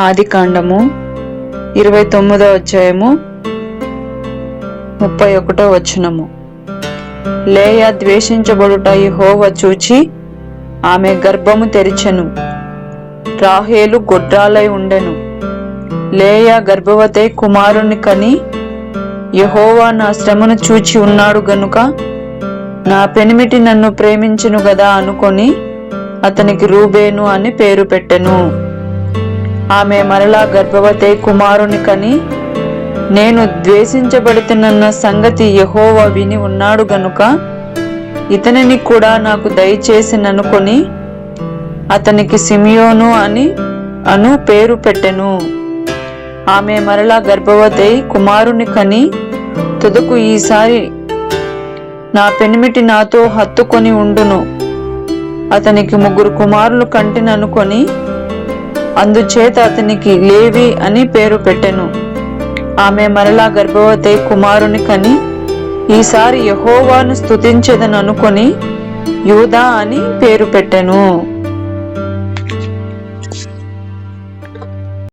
ఆదికాండము 29వ అధ్యాయము 31వ వచనము. లేయా ద్వేషించబడుట యెహోవా చూచి ఆమె గర్భము తెరిచెను. రాహేలు గొడ్రాలై ఉండెను. లేయా గర్భవతై కుమారుని కని, యెహోవా నా శ్రమను చూచి ఉన్నాడు గనుక నా పెనిమిటి నన్ను ప్రేమించును గదా అనుకొని అతనికి రూబేను అని పేరు పెట్టెను. ఆమె మరలా గర్భవతై కుమారుని కని, నేను ద్వేషించబడుతున్న సంగతి యెహోవా విని ఉన్నాడు గనుక ఇతనిని కూడా నాకు దయచేసిననుకొని అతనికి సిమియోను అను పేరు పెట్టెను. ఆమె మరలా గర్భవతై కుమారుని కని, తుదకు ఈసారి నా పెనిమిటి నాతో హత్తుకొని ఉండును, అతనికి 3 కుమారులు కంటిననుకొని అందుచేత అతనికి లేవి అని పేరు పెట్టెను. ఆమె మరలా గర్భవతై కుమారుని కని, ఈసారి యెహోవాను స్తుతించెదను అనుకొని యూదా అని పేరు పెట్టెను.